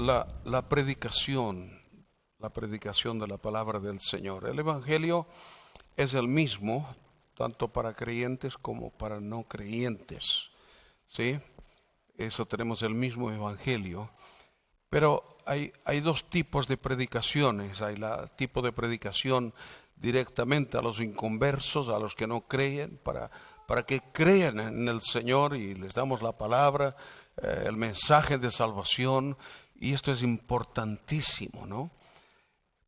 la predicación de la palabra del Señor. El Evangelio es el mismo, tanto para creyentes como para no creyentes, ¿sí? Eso tenemos el mismo Evangelio, pero hay dos tipos de predicaciones. Hay el tipo de predicación directamente a los inconversos, a los que no creen, para que crean en el Señor y les damos la palabra, el mensaje de salvación, y esto es importantísimo, ¿no?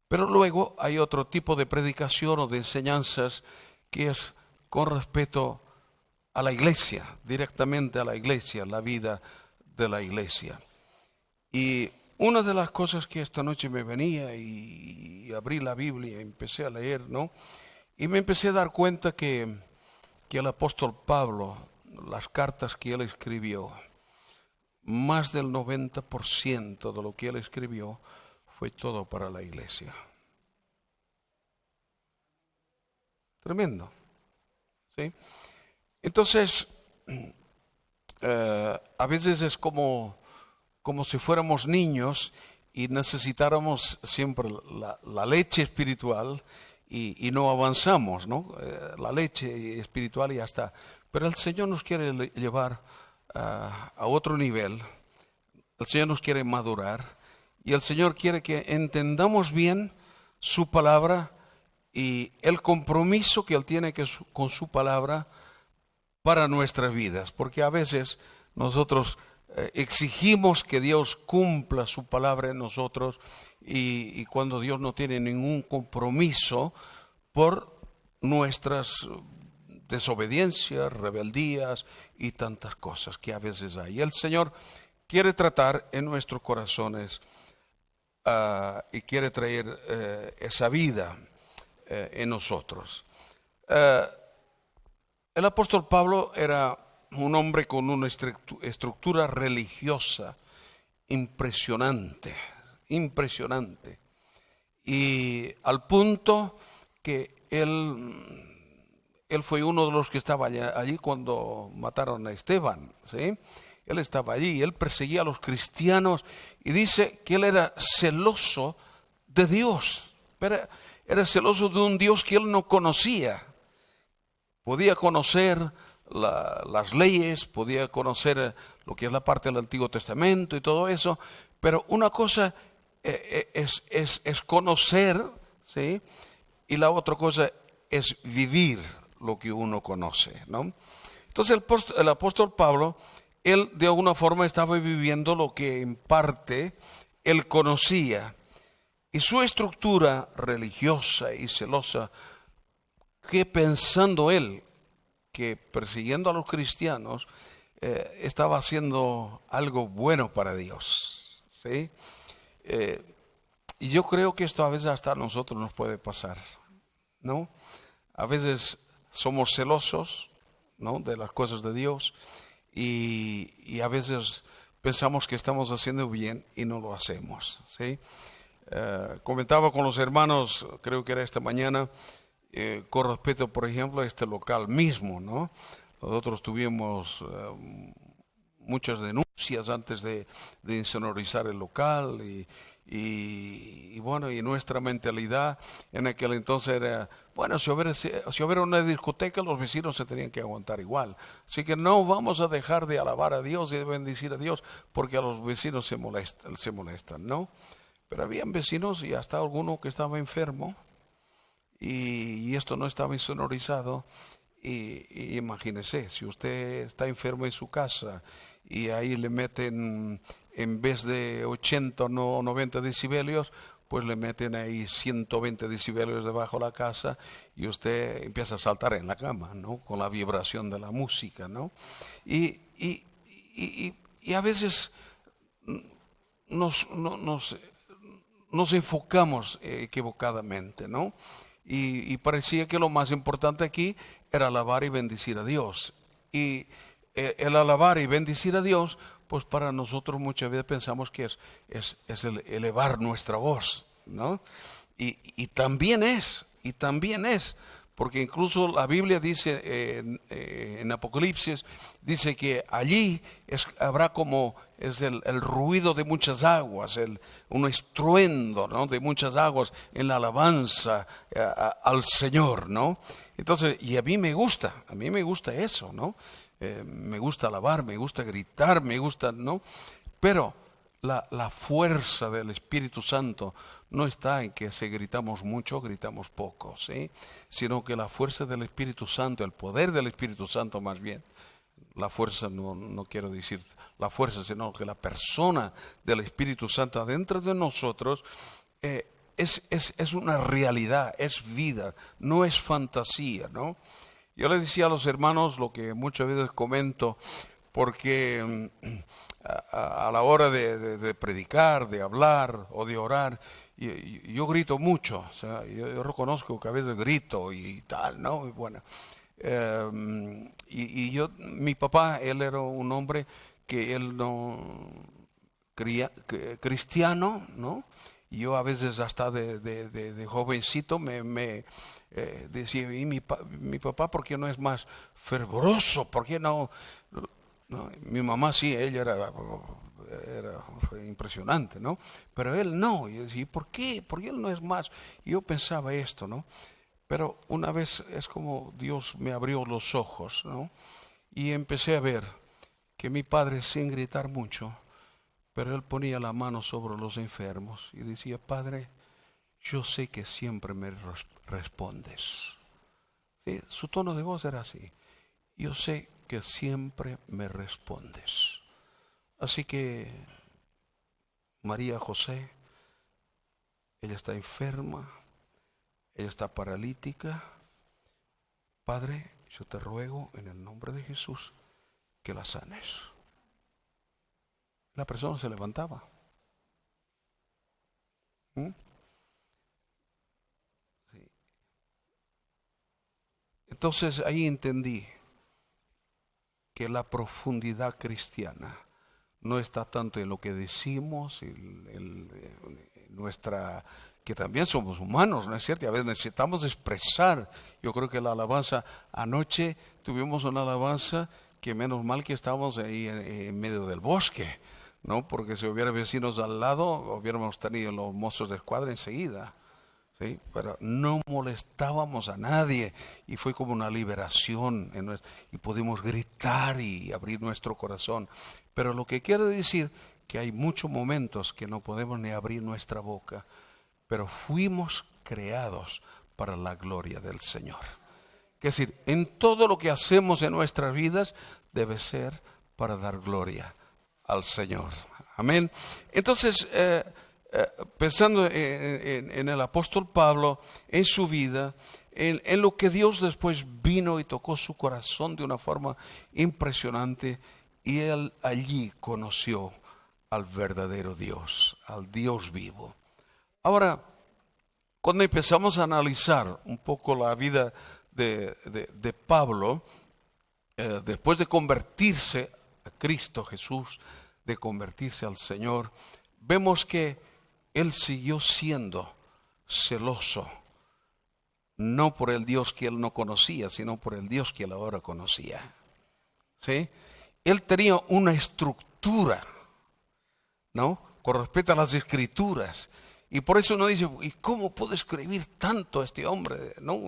Pero luego hay otro tipo de predicación o de enseñanzas que es con respecto a la iglesia, directamente a la iglesia, la vida de la iglesia. Y una de las cosas que esta noche me venía y abrí la Biblia y empecé a leer, ¿no? Y me empecé a dar cuenta que el apóstol Pablo, las cartas que él escribió, más del 90% de lo que él escribió fue todo para la iglesia. Tremendo, ¿sí? Entonces, a veces es como si fuéramos niños y necesitáramos siempre la leche espiritual y no avanzamos, ¿no? La leche espiritual y ya está. Pero el Señor nos quiere llevar a otro nivel. El Señor nos quiere madurar y el Señor quiere que entendamos bien su palabra y el compromiso que Él tiene con su palabra para nuestras vidas, porque a veces nosotros exigimos que Dios cumpla su palabra en nosotros y cuando Dios no tiene ningún compromiso por nuestras desobediencias, rebeldías y tantas cosas que a veces hay. El Señor quiere tratar en nuestros corazones y quiere traer esa vida en nosotros. El apóstol Pablo era un hombre con una estructura religiosa impresionante, y al punto que él fue uno de los que estaba allí cuando mataron a Esteban, ¿sí? Él estaba allí, él perseguía a los cristianos y dice que él era celoso de Dios, pero era celoso de un Dios que él no conocía. Podía conocer las leyes, podía conocer lo que es la parte del Antiguo Testamento y todo eso, pero una cosa es conocer, ¿sí? Y la otra cosa es vivir lo que uno conoce, ¿no? Entonces el apóstol Pablo, él de alguna forma estaba viviendo lo que en parte él conocía, y su estructura religiosa y celosa, que pensando él que persiguiendo a los cristianos estaba haciendo algo bueno para Dios, ¿sí? Y yo creo que esto a veces hasta a nosotros nos puede pasar, ¿no? A veces somos celosos, ¿no?, de las cosas de Dios y a veces pensamos que estamos haciendo bien y no lo hacemos, ¿sí? Comentaba con los hermanos, creo que era esta mañana, con respecto, por ejemplo, a este local mismo, ¿no? Nosotros tuvimos muchas denuncias antes de insonorizar el local y bueno, y nuestra mentalidad en aquel entonces era, bueno, si hubiera una discoteca, los vecinos se tenían que aguantar igual. Así que no vamos a dejar de alabar a Dios y de bendecir a Dios porque a los vecinos se molestan, ¿no? Pero habían vecinos y hasta alguno que estaba enfermo y esto no estaba insonorizado. Y imagínese, si usted está enfermo en su casa y ahí le meten, en vez de 80 o 90 decibelios, pues le meten ahí 120 decibelios debajo de la casa y usted empieza a saltar en la cama, ¿no?, con la vibración de la música, ¿no? Y a veces nos enfocamos equivocadamente, ¿no? Y parecía que lo más importante aquí era alabar y bendecir a Dios. Y el alabar y bendecir a Dios, pues para nosotros muchas veces pensamos que es el elevar nuestra voz, ¿no? Y también es, Porque incluso la Biblia dice en Apocalipsis, dice que allí habrá como es el ruido de muchas aguas, un estruendo, ¿no?, de muchas aguas en la alabanza al Señor, ¿no? Entonces, y a mí me gusta eso, ¿no? Me gusta alabar, me gusta gritar, me gusta, ¿no? Pero la fuerza del Espíritu Santo no está en que si gritamos mucho, gritamos poco, ¿sí? Sino que la fuerza del Espíritu Santo, el poder del Espíritu Santo más bien, la fuerza no quiero decir la fuerza, sino que la persona del Espíritu Santo adentro de nosotros es una realidad, es vida, no es fantasía, ¿no? Yo le decía a los hermanos lo que muchas veces comento, porque a la hora de predicar, de hablar o de orar, yo grito mucho, o sea, yo reconozco que a veces grito y tal, ¿no? Y bueno, mi papá, él era un hombre que él no cristiano, ¿no? Y yo a veces hasta de jovencito me decía, ¿y mi papá por qué no es más fervoroso? ¿Por qué no? No, mi mamá sí, ella fue impresionante, ¿no? Pero él no. Y yo decía, ¿por qué? ¿Por qué él no es más? Y yo pensaba esto, ¿no? Pero una vez es como Dios me abrió los ojos, ¿no? Y empecé a ver que mi padre, sin gritar mucho, pero él ponía la mano sobre los enfermos y decía, Padre, yo sé que siempre me respondes. ¿Sí? Su tono de voz era así. Yo sé que siempre me respondes. Así que María José, ella está enferma, ella está paralítica. Padre, yo te ruego en el nombre de Jesús que la sanes. La persona se levantaba. ¿Mm? Sí. Entonces ahí entendí que la profundidad cristiana no está tanto en lo que decimos, nuestra, que también somos humanos, ¿no es cierto? Y a veces necesitamos expresar. Yo creo que la alabanza, anoche tuvimos una alabanza que menos mal que estábamos ahí en medio del bosque, ¿no? Porque si hubiera vecinos al lado, hubiéramos tenido los mozos de escuadra enseguida. ¿Sí? Pero no molestábamos a nadie y fue como una liberación y pudimos gritar y abrir nuestro corazón. Pero lo que quiero decir que hay muchos momentos que no podemos ni abrir nuestra boca, pero fuimos creados para la gloria del Señor. Es decir, en todo lo que hacemos en nuestras vidas debe ser para dar gloria al Señor. Amén. Entonces, pensando en el apóstol Pablo, en su vida, en lo que Dios después vino y tocó su corazón de una forma impresionante, y él allí conoció al verdadero Dios, al Dios vivo. Ahora, cuando empezamos a analizar un poco la vida de Pablo, después de convertirse a Cristo Jesús, de convertirse al Señor, vemos que él siguió siendo celoso, no por el Dios que él no conocía, sino por el Dios que él ahora conocía. ¿Sí? Él tenía una estructura, ¿no?, con respecto a las Escrituras. Y por eso uno dice, ¿y cómo pudo escribir tanto este hombre? ¿No?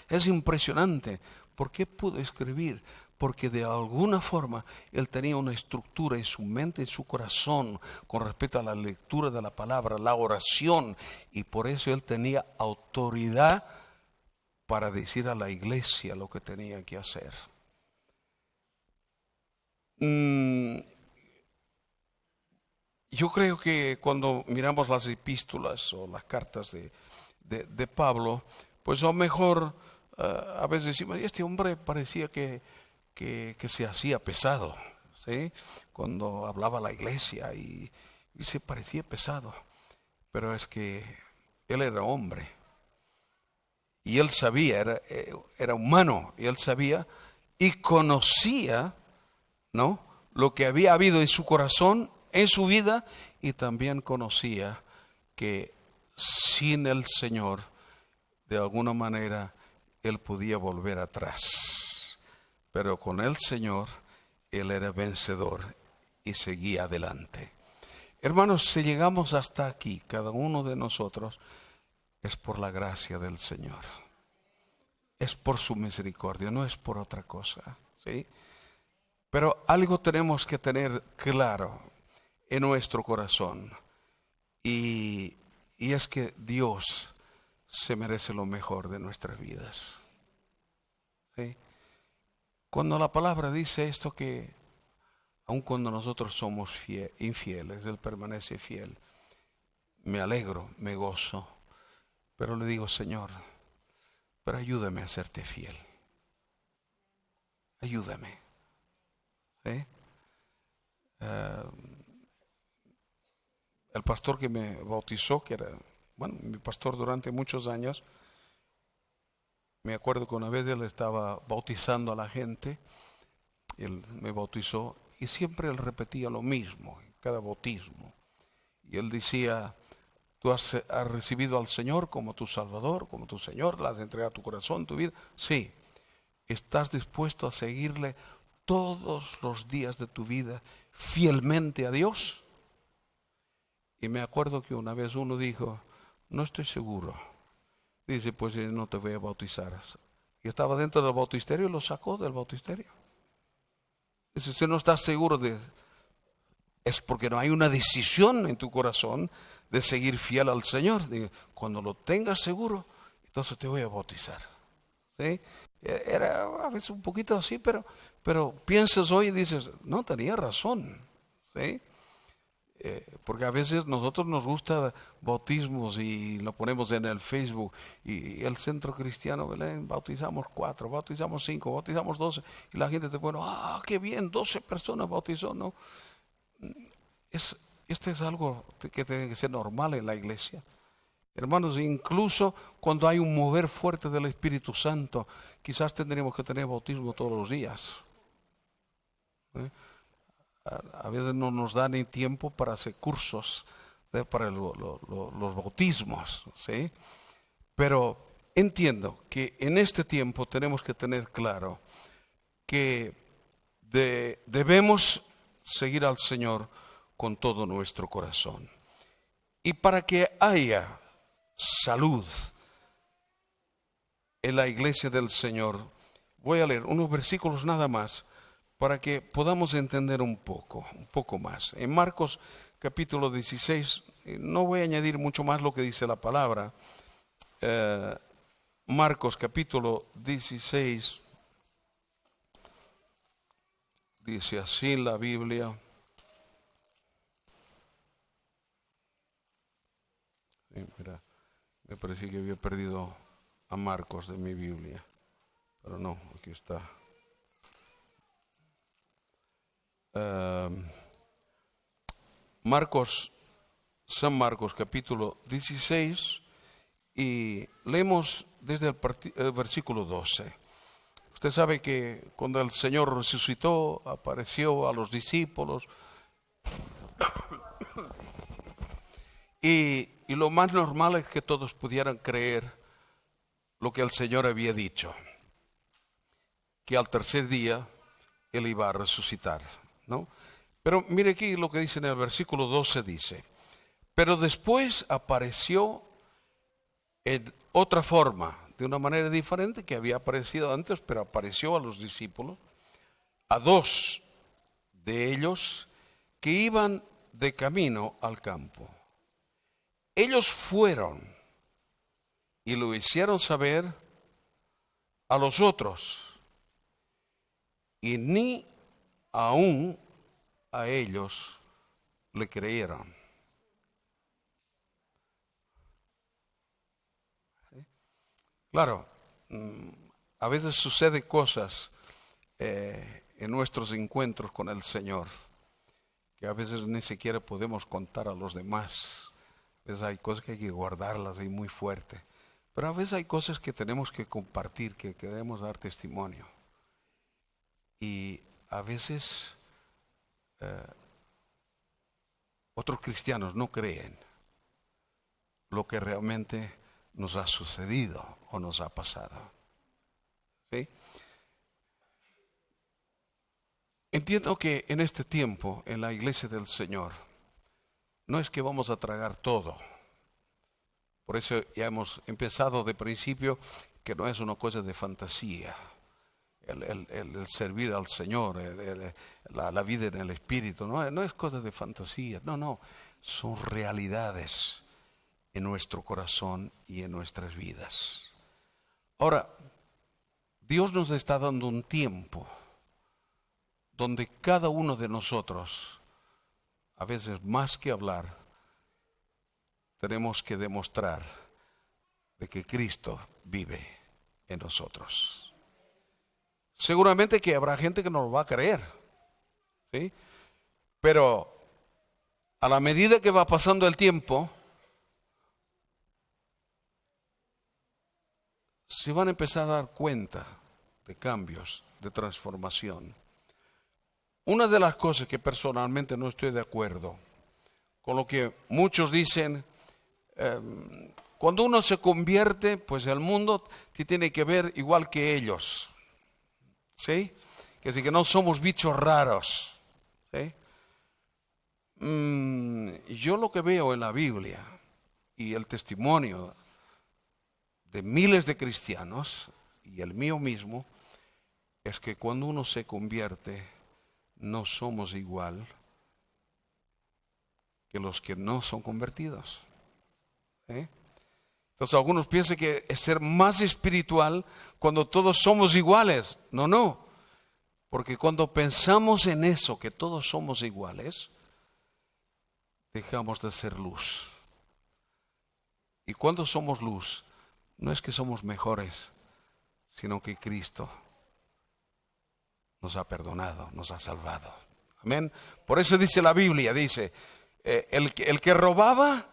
Es impresionante. ¿Por qué pudo escribir? Porque de alguna forma él tenía una estructura en su mente, en su corazón, con respecto a la lectura de la palabra, la oración, y por eso él tenía autoridad para decir a la iglesia lo que tenía que hacer. Yo creo que cuando miramos las epístolas o las cartas de Pablo, pues a lo mejor a veces decimos, este hombre parecía que se hacía pesado, ¿sí?, cuando hablaba a la iglesia y se parecía pesado, pero es que él era hombre y él sabía, era humano, y él sabía y conocía, ¿no?, lo que había habido en su corazón, en su vida, y también conocía que sin el Señor, de alguna manera, él podía volver atrás. Pero con el Señor, él era vencedor y seguía adelante. Hermanos, si llegamos hasta aquí, cada uno de nosotros, es por la gracia del Señor. Es por su misericordia, no es por otra cosa, ¿sí? Pero algo tenemos que tener claro en nuestro corazón, y es que Dios se merece lo mejor de nuestras vidas, ¿sí? Cuando la palabra dice esto, que aun cuando nosotros somos infieles, Él permanece fiel, me alegro, me gozo, pero le digo: Señor, pero ayúdame a serte fiel, ayúdame, ¿sí? El pastor que me bautizó, que era, bueno, mi pastor durante muchos años, me acuerdo que una vez él estaba bautizando a la gente, él me bautizó y siempre él repetía lo mismo en cada bautismo. Y él decía: ¿tú has recibido al Señor como tu Salvador, como tu Señor? ¿Le has entregado tu corazón, tu vida? Sí. ¿Estás dispuesto a seguirle todos los días de tu vida fielmente a Dios? Y me acuerdo que una vez uno dijo: no estoy seguro. Dice: pues no te voy a bautizar. Y estaba dentro del bautisterio y lo sacó del bautisterio. Dice: si no estás seguro es porque no hay una decisión en tu corazón de seguir fiel al Señor. Dice: cuando lo tengas seguro, entonces te voy a bautizar. ¿Sí? Era a veces un poquito así, pero piensas hoy y dices: no, tenía razón. ¿Sí? Porque a veces nosotros nos gusta bautismos y lo ponemos en el Facebook, y el Centro Cristiano Belén, bautizamos 4, bautizamos 5, bautizamos 12, y la gente te pone: qué bien, 12 personas bautizó. No, este es algo que tiene que ser normal en la iglesia. Hermanos, incluso cuando hay un mover fuerte del Espíritu Santo, quizás tendremos que tener bautismo todos los días. A veces no nos da ni tiempo para hacer cursos para los bautismos, ¿sí? Pero entiendo que en este tiempo tenemos que tener claro que debemos seguir al Señor con todo nuestro corazón. Y para que haya salud en la iglesia del Señor, voy a leer unos versículos nada más para que podamos entender un poco más. En Marcos capítulo 16, no voy a añadir mucho más lo que dice la palabra. Marcos capítulo 16, dice así la Biblia. Sí, mira, me parecía que había perdido a Marcos de mi Biblia, pero no, aquí está. San Marcos capítulo 16, y leemos desde el versículo 12. Usted sabe que cuando el Señor resucitó, apareció a los discípulos, y lo más normal es que todos pudieran creer lo que el Señor había dicho, que al tercer día Él iba a resucitar, ¿no? Pero mire aquí lo que dice en el versículo 12, dice: pero después apareció en otra forma, de una manera diferente que había aparecido antes, pero apareció a los discípulos, a 2 de ellos que iban de camino al campo. Ellos fueron y lo hicieron saber a los otros, y ni aún a ellos le creyeron. Claro, a veces suceden cosas en nuestros encuentros con el Señor que a veces ni siquiera podemos contar a los demás. A veces hay cosas que hay que guardarlas ahí muy fuerte, pero a veces hay cosas que tenemos que compartir, que queremos dar testimonio. Y a veces otros cristianos no creen lo que realmente nos ha sucedido o nos ha pasado. ¿sí? Entiendo que en este tiempo, en la iglesia del Señor, no es que vamos a tragar todo. Por eso ya hemos empezado de principio que no es una cosa de fantasía. El servir al Señor, la vida en el Espíritu, no es cosa de fantasía, no, son realidades en nuestro corazón y en nuestras vidas. Ahora, Dios nos está dando un tiempo donde cada uno de nosotros, a veces más que hablar, tenemos que demostrar de que Cristo vive en nosotros. Seguramente que habrá gente que no lo va a creer, ¿sí? Pero a la medida que va pasando el tiempo, se van a empezar a dar cuenta de cambios, de transformación. Una de las cosas que personalmente no estoy de acuerdo con lo que muchos dicen, cuando uno se convierte, pues el mundo te tiene que ver igual que ellos, ¿sí? Que así que no somos bichos raros, ¿sí? Yo lo que veo en la Biblia y el testimonio de miles de cristianos y el mío mismo es que cuando uno se convierte no somos igual que los que no son convertidos. Entonces algunos piensan que es ser más espiritual cuando todos somos iguales. No, porque cuando pensamos en eso, que todos somos iguales, dejamos de ser luz. Y cuando somos luz, no es que somos mejores, sino que Cristo nos ha perdonado, nos ha salvado. Amén. Por eso dice la Biblia, dice, el que robaba,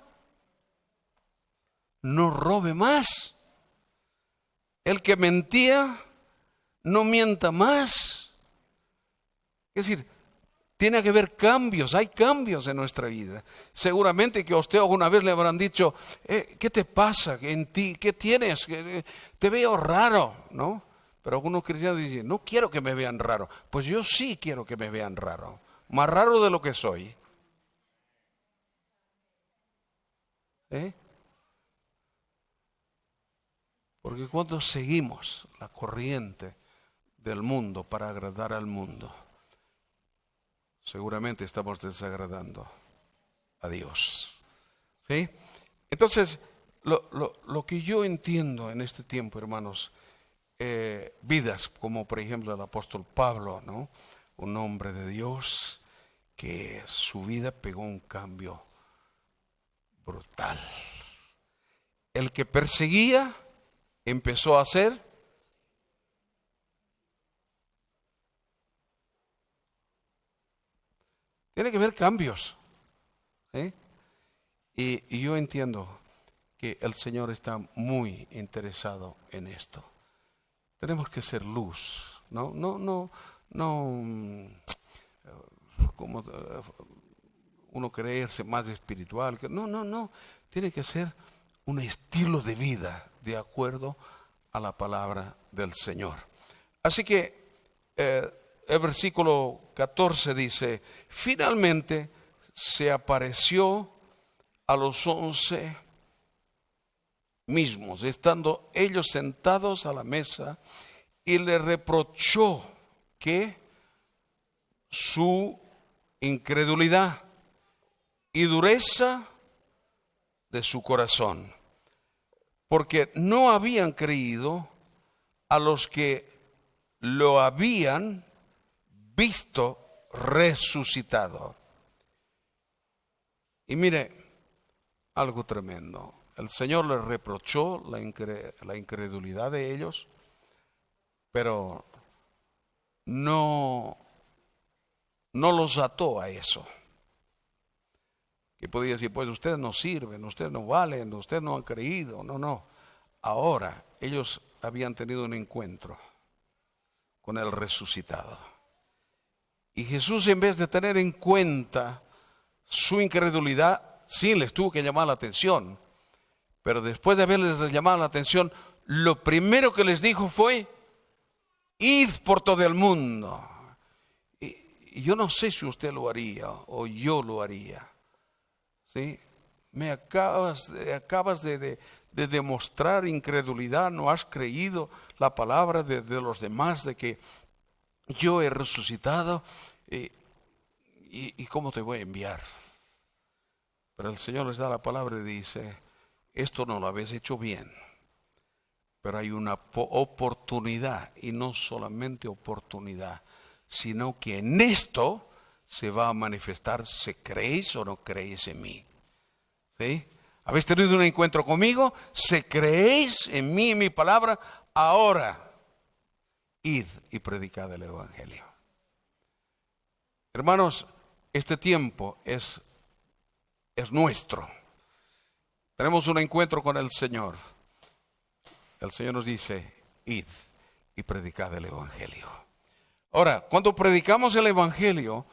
no robe más. El que mentía, no mienta más. Es decir, tiene que haber cambios, hay cambios en nuestra vida. Seguramente que a usted alguna vez le habrán dicho, ¿qué te pasa en ti? ¿Qué tienes? Te veo raro, ¿no? Pero algunos cristianos dicen, no quiero que me vean raro. Pues yo sí quiero que me vean raro, más raro de lo que soy. Porque cuando seguimos la corriente del mundo para agradar al mundo, seguramente estamos desagradando a Dios. ¿Sí? Entonces, lo que yo entiendo en este tiempo, hermanos, vidas como por ejemplo el apóstol Pablo, ¿no? Un hombre de Dios que su vida pegó un cambio brutal. El que perseguía empezó a hacer tiene que haber cambios, ¿sí? Y yo entiendo que el Señor está muy interesado en esto. Tenemos que ser luz, no como uno creerse más espiritual. No, tiene que ser un estilo de vida de acuerdo a la palabra del Señor. Así que el versículo 14 dice, finalmente se apareció a los 11 mismos, estando ellos sentados a la mesa, y le reprochó que su incredulidad y dureza de su corazón, porque no habían creído a los que lo habían visto resucitado. Y mire, algo tremendo. El Señor les reprochó la incredulidad de ellos, pero no los ató a eso. Que podía decir, pues ustedes no sirven, ustedes no valen, ustedes no han creído. No. Ahora ellos habían tenido un encuentro con el resucitado. Y Jesús, en vez de tener en cuenta su incredulidad, sí les tuvo que llamar la atención. Pero después de haberles llamado la atención, lo primero que les dijo fue, id por todo el mundo. Y yo no sé si usted lo haría o yo lo haría. ¿Sí? Me acabas de demostrar incredulidad, no has creído la palabra de los demás de que yo he resucitado. ¿Y cómo te voy a enviar? Pero el Señor les da la palabra y dice, esto no lo habéis hecho bien, pero hay una oportunidad, y no solamente oportunidad, sino que en esto se va a manifestar si creéis o no creéis en mí. ¿Sí? ¿Habéis tenido un encuentro conmigo? Si creéis en mí y mi palabra, ahora id y predicad el Evangelio. Hermanos, este tiempo es nuestro. Tenemos un encuentro con el Señor. El Señor nos dice, id y predicad el Evangelio. Ahora, cuando predicamos el Evangelio,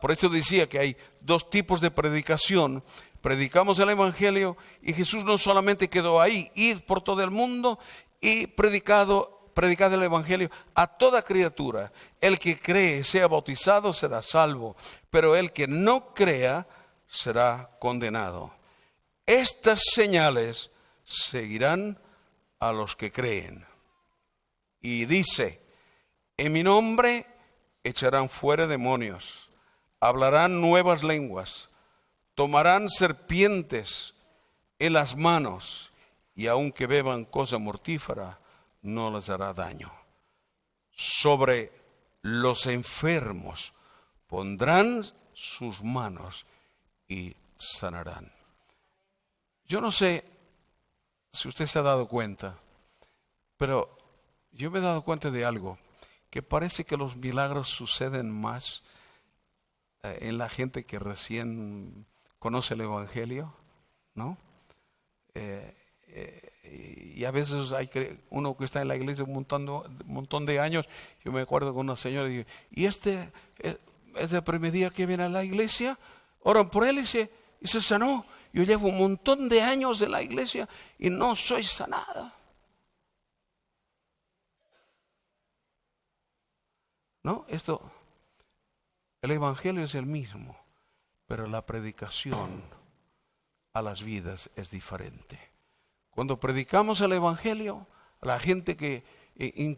por eso decía que hay dos tipos de predicación. Predicamos el Evangelio y Jesús no solamente quedó ahí, id por todo el mundo y predicad el Evangelio a toda criatura. El que cree, sea bautizado, será salvo, pero el que no crea, será condenado. Estas señales seguirán a los que creen. Y dice, en mi nombre echarán fuera demonios, hablarán nuevas lenguas, tomarán serpientes en las manos, y aunque beban cosa mortífera, no les hará daño. Sobre los enfermos pondrán sus manos y sanarán. Yo no sé si usted se ha dado cuenta, pero yo me he dado cuenta de algo, que parece que los milagros suceden más en la gente que recién conoce el Evangelio, ¿no? Y a veces hay uno que está en la iglesia un montón de años. Yo me acuerdo con una señora y digo, ¿y este es el primer día que viene a la iglesia? Oran por él y se sanó. Yo llevo un montón de años en la iglesia y no soy sanada. ¿No? El Evangelio es el mismo, pero la predicación a las vidas es diferente. Cuando predicamos el Evangelio, a la gente que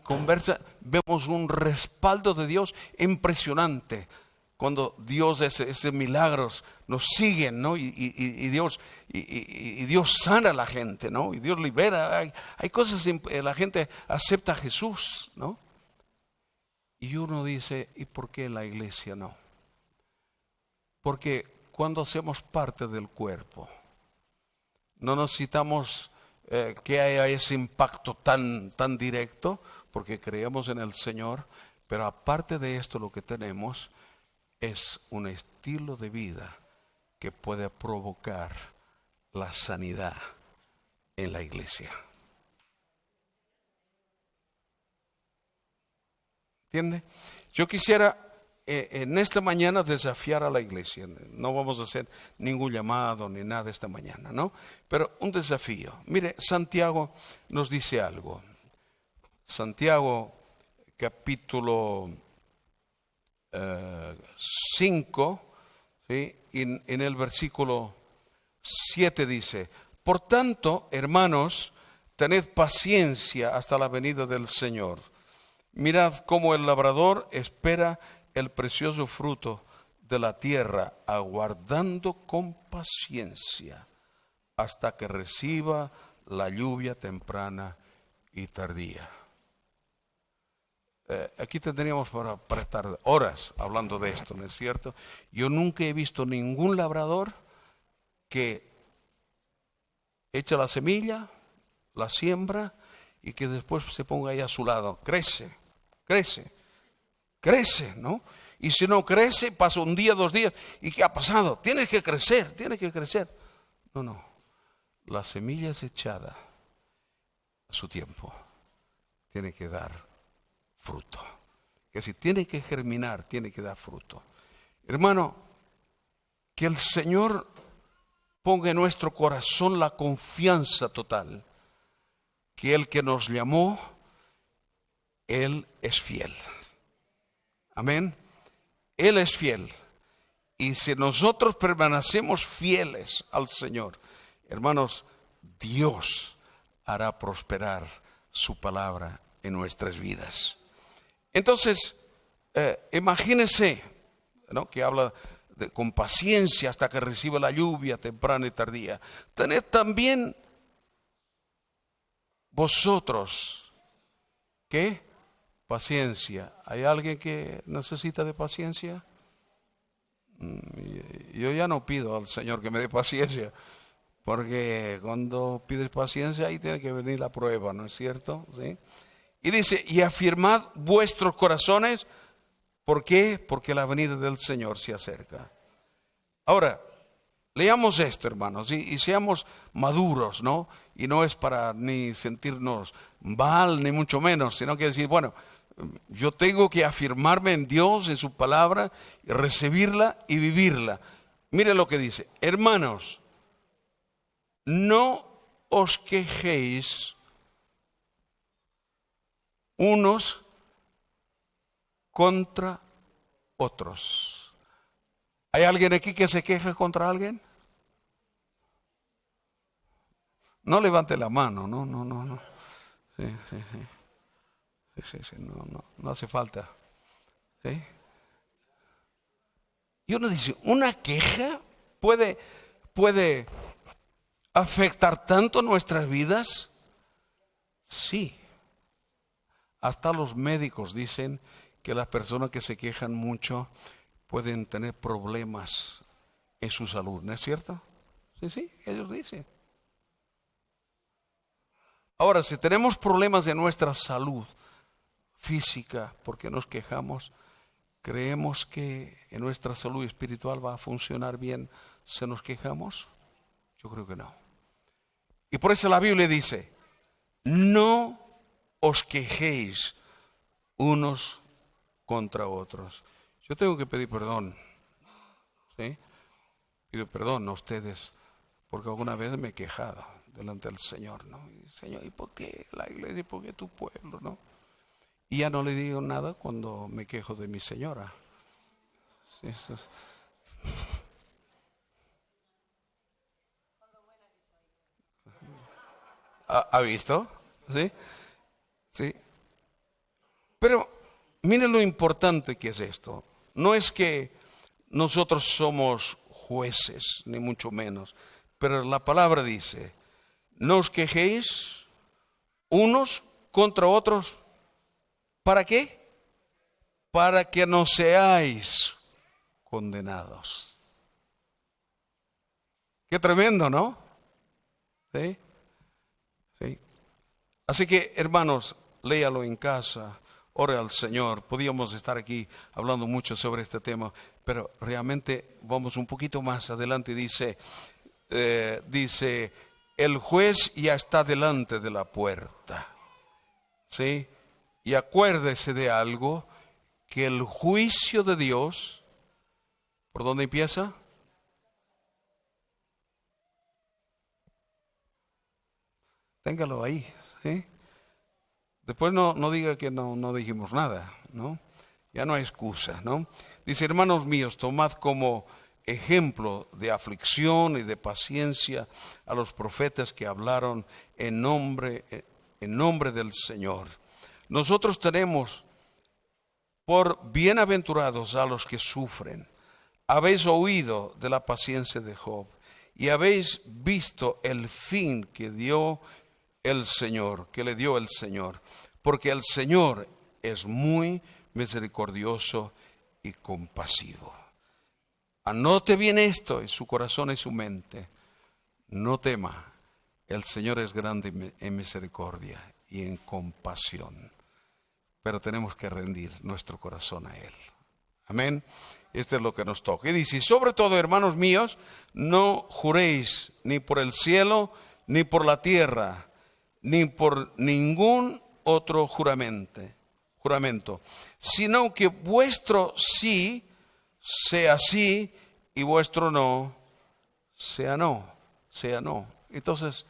conversa, vemos un respaldo de Dios impresionante. Cuando Dios, ese milagros nos siguen, ¿no? Y Dios sana a la gente, ¿no? Y Dios libera. Hay cosas, la gente acepta a Jesús, ¿no? Y uno dice, ¿y por qué la iglesia no? Porque cuando hacemos parte del cuerpo, no necesitamos que haya ese impacto tan directo, porque creemos en el Señor, pero aparte de esto lo que tenemos es un estilo de vida que puede provocar la sanidad en la iglesia. ¿Entiende? Yo quisiera en esta mañana desafiar a la iglesia. No vamos a hacer ningún llamado ni nada esta mañana, ¿no? Pero un desafío. Mire, Santiago nos dice algo. Santiago capítulo 5, ¿sí? En el versículo 7 dice, por tanto, hermanos, tened paciencia hasta la venida del Señor. Mirad cómo el labrador espera el precioso fruto de la tierra, aguardando con paciencia hasta que reciba la lluvia temprana y tardía. Aquí tendríamos para estar horas hablando de esto, ¿no es cierto? Yo nunca he visto ningún labrador que echa la semilla, la siembra y que después se ponga ahí a su lado. Crece, ¿no? Y si no crece, pasa un día, 2 días. ¿Y qué ha pasado? Tiene que crecer. No. La semilla es echada a su tiempo. Tiene que dar fruto. Que si tiene que germinar, tiene que dar fruto. Hermano, que el Señor ponga en nuestro corazón la confianza total que el que nos llamó Él es fiel. Amén. Él es fiel. Y si nosotros permanecemos fieles al Señor, hermanos, Dios hará prosperar su palabra en nuestras vidas. Entonces, imagínense, ¿no?, que habla con paciencia hasta que reciba la lluvia temprana y tardía. Tened también vosotros, ¿qué? Paciencia. ¿Hay alguien que necesita de paciencia? Yo ya no pido al Señor que me dé paciencia, porque cuando pides paciencia ahí tiene que venir la prueba, ¿no es cierto? ¿Sí? Y dice, y afirmad vuestros corazones. ¿Por qué? Porque la venida del Señor se acerca. Ahora, leamos esto, hermanos, y seamos maduros, ¿no? Y no es para ni sentirnos mal, ni mucho menos, sino que decir, bueno, yo tengo que afirmarme en Dios, en su palabra, y recibirla y vivirla. Mire lo que dice, hermanos, no os quejéis unos contra otros. ¿Hay alguien aquí que se queja contra alguien? No levante la mano, no. Sí. No hace falta. ¿Sí? Y uno dice, ¿una queja puede afectar tanto nuestras vidas? Sí. Hasta los médicos dicen que las personas que se quejan mucho pueden tener problemas en su salud, ¿no es cierto? Sí, ellos dicen. Ahora, si tenemos problemas en nuestra salud física, porque nos quejamos, ¿creemos que en nuestra salud espiritual va a funcionar bien si nos quejamos? Yo creo que no. Y por eso la Biblia dice, no os quejéis unos contra otros. Yo tengo que pedir perdón, ¿sí? Pido perdón a ustedes, porque alguna vez me he quejado delante del Señor, ¿no? Y, Señor, ¿y por qué la iglesia? ¿Y por qué tu pueblo, no? Y ya no le digo nada cuando me quejo de mi señora. Sí, eso es. ¿Ha visto? ¿Sí? Sí. Pero miren lo importante que es esto. No es que nosotros somos jueces, ni mucho menos. Pero la palabra dice, no os quejéis unos contra otros. ¿Para qué? Para que no seáis condenados. Qué tremendo, ¿no? ¿Sí? Sí. Así que, hermanos, léalo en casa, ore al Señor. Podíamos estar aquí hablando mucho sobre este tema, pero realmente vamos un poquito más adelante. Dice, el juez ya está delante de la puerta. ¿Sí? Y acuérdese de algo, que el juicio de Dios, ¿por dónde empieza? Téngalo ahí, ¿sí? Después no diga que no dijimos nada, ¿no? Ya no hay excusa, ¿no? Dice, hermanos míos, tomad como ejemplo de aflicción y de paciencia a los profetas que hablaron en nombre del Señor. Nosotros tenemos por bienaventurados a los que sufren. Habéis oído de la paciencia de Job y habéis visto el fin que dio el Señor, que le dio el Señor, porque el Señor es muy misericordioso y compasivo. Anote bien esto en su corazón y su mente. No tema, el Señor es grande en misericordia y en compasión, pero tenemos que rendir nuestro corazón a Él. Amén. Esto es lo que nos toca. Y dice, sobre todo, hermanos míos, no juréis ni por el cielo, ni por la tierra, ni por ningún otro juramento, sino que vuestro sí sea sí y vuestro no sea no. Entonces,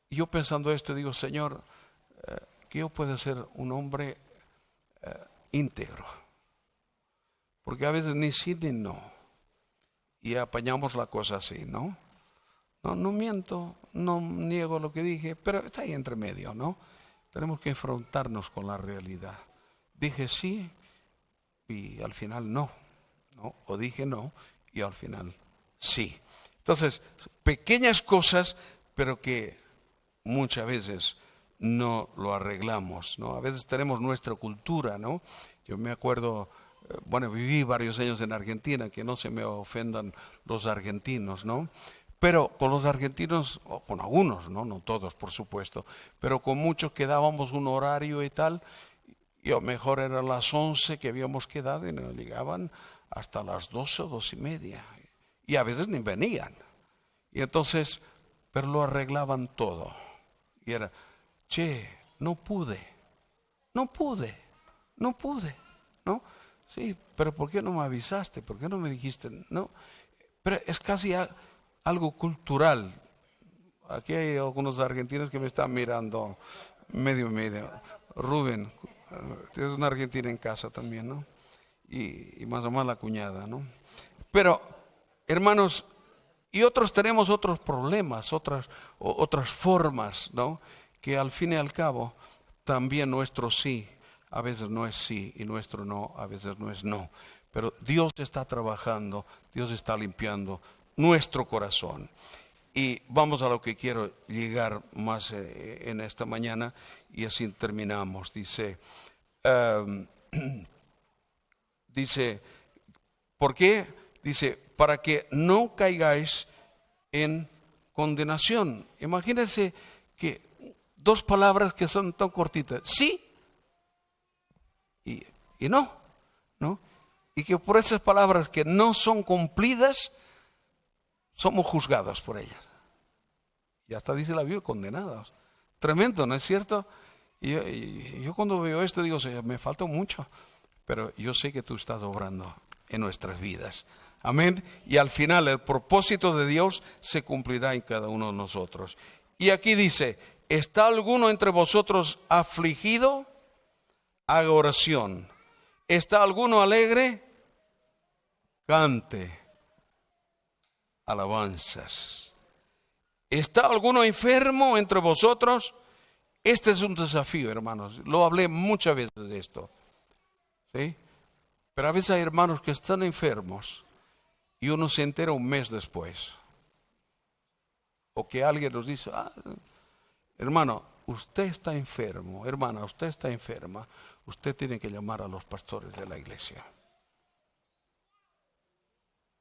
yo pensando esto, digo, Señor, que yo pueda ser un hombre íntegro. Porque a veces ni sí ni no. Y apañamos la cosa así, ¿no? No miento, no niego lo que dije, pero está ahí entre medio, ¿no? Tenemos que enfrentarnos con la realidad. Dije sí y al final no, ¿no? O dije no y al final sí. Entonces, pequeñas cosas, pero que muchas veces no lo arreglamos, ¿no? A veces tenemos nuestra cultura, ¿no? Yo me acuerdo, viví varios años en Argentina, que no se me ofendan los argentinos, ¿no? Pero con los argentinos, o con algunos, no todos por supuesto, pero con muchos quedábamos un horario y tal, y a lo mejor eran las 11 que habíamos quedado y nos llegaban hasta las 12 o 12:30, y a veces ni venían. Y entonces, pero lo arreglaban todo. Y era, no pude, ¿no? Sí, pero ¿por qué no me avisaste? ¿Por qué no me dijiste? No, pero es casi algo cultural. Aquí hay algunos argentinos que me están mirando medio. Rubén, tienes una argentina en casa también, ¿no? Y más o menos la cuñada, ¿no? Pero, hermanos, y otros tenemos otros problemas, otras formas, ¿no? Que al fin y al cabo, también nuestro sí a veces no es sí y nuestro no a veces no es no. Pero Dios está trabajando, Dios está limpiando nuestro corazón. Y vamos a lo que quiero llegar más en esta mañana y así terminamos. Dice, ¿por qué? Dice, para que no caigáis en condenación. Imagínense que dos palabras que son tan cortitas, sí y no, ¿no? Y que por esas palabras que no son cumplidas, somos juzgados por ellas. Y hasta dice la Biblia, condenados. Tremendo, ¿no es cierto? Y yo cuando veo esto digo, Señor, me falta mucho, pero yo sé que tú estás obrando en nuestras vidas. Amén. Y al final el propósito de Dios se cumplirá en cada uno de nosotros. Y aquí dice, ¿está alguno entre vosotros afligido? Haga oración. ¿Está alguno alegre? Cante alabanzas. ¿Está alguno enfermo entre vosotros? Este es un desafío, hermanos. Lo hablé muchas veces de esto, ¿sí? Pero a veces hay hermanos que están enfermos y uno se entera un mes después. O que alguien nos dice, hermano, usted está enfermo, hermana, usted está enferma. Usted tiene que llamar a los pastores de la iglesia.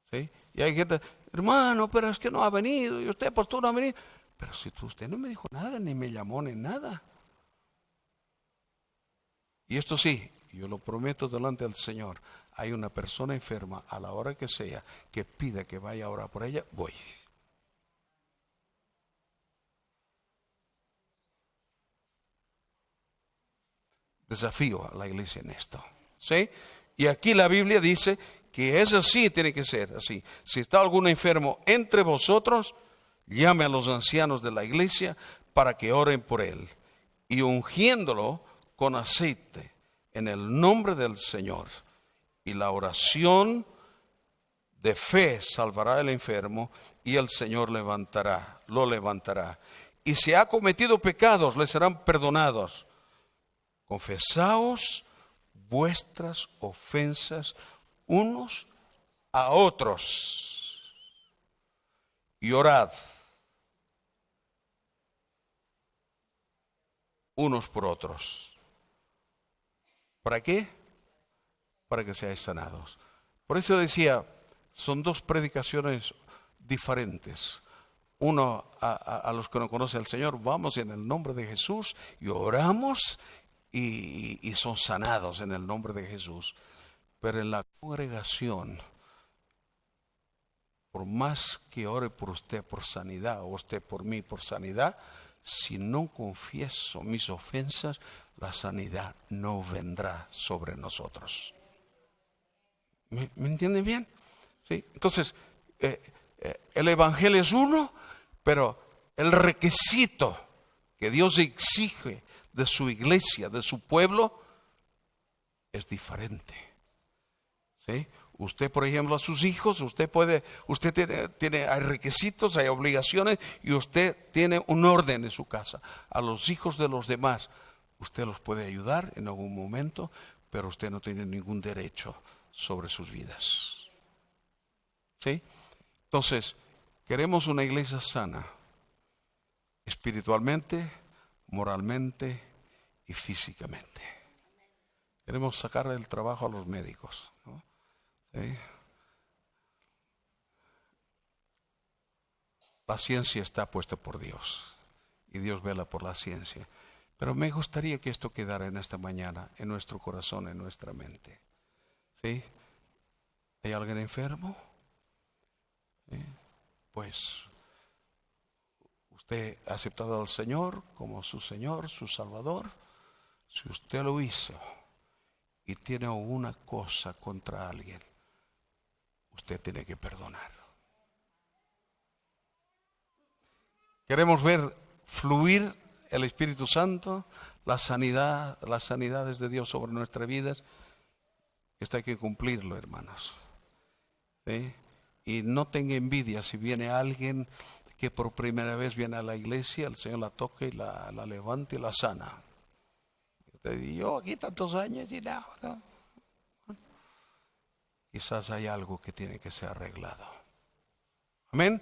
¿Sí? Y hay gente, hermano, pero es que no ha venido, y usted, pastor, no ha venido. Pero si usted no me dijo nada, ni me llamó, ni nada. Y esto sí, yo lo prometo delante del Señor, hay una persona enferma, a la hora que sea, que pida que vaya a orar por ella, voy. Desafío a la iglesia en esto, ¿sí? Y aquí la Biblia dice que es así, tiene que ser así. Si está algún enfermo entre vosotros, llame a los ancianos de la iglesia para que oren por él, y ungiéndolo con aceite en el nombre del Señor. Y la oración de fe salvará al enfermo, y el Señor lo levantará. Y si ha cometido pecados, le serán perdonados. Confesaos vuestras ofensas unos a otros y orad unos por otros. ¿Para qué? Para que seáis sanados. Por eso decía, son dos predicaciones diferentes. Uno a los que no conocen al Señor, vamos en el nombre de Jesús y oramos y son sanados en el nombre de Jesús. Pero en la congregación, por más que ore por usted por sanidad, o usted por mí por sanidad, si no confieso mis ofensas, la sanidad no vendrá sobre nosotros. ¿Me entienden bien? ¿Sí? Entonces, el Evangelio es uno, pero el requisito que Dios exige de su iglesia, de su pueblo, es diferente. ¿Sí? Usted, por ejemplo, a sus hijos, hay requisitos, hay obligaciones, y usted tiene un orden en su casa. A los hijos de los demás, usted los puede ayudar en algún momento, pero usted no tiene ningún derecho sobre sus vidas. ¿Sí? Entonces, queremos una iglesia sana, espiritualmente, moralmente y físicamente. Queremos sacar el trabajo a los médicos, ¿no? ¿Sí? La ciencia está puesta por Dios y Dios vela por la ciencia. Pero me gustaría que esto quedara en esta mañana, en nuestro corazón, en nuestra mente. ¿Sí? ¿Hay alguien enfermo? ¿Sí? Pues usted ha aceptado al Señor como su Señor, su Salvador. Si usted lo hizo y tiene alguna cosa contra alguien, usted tiene que perdonar. Queremos ver fluir el Espíritu Santo, las sanidades de Dios sobre nuestras vidas. Esto hay que cumplirlo, hermanos. ¿Sí? Y no tenga envidia si viene alguien que por primera vez viene a la iglesia, el Señor la toca y la levanta y la sana. Usted dice, yo aquí tantos años y no. Quizás hay algo que tiene que ser arreglado. Amén.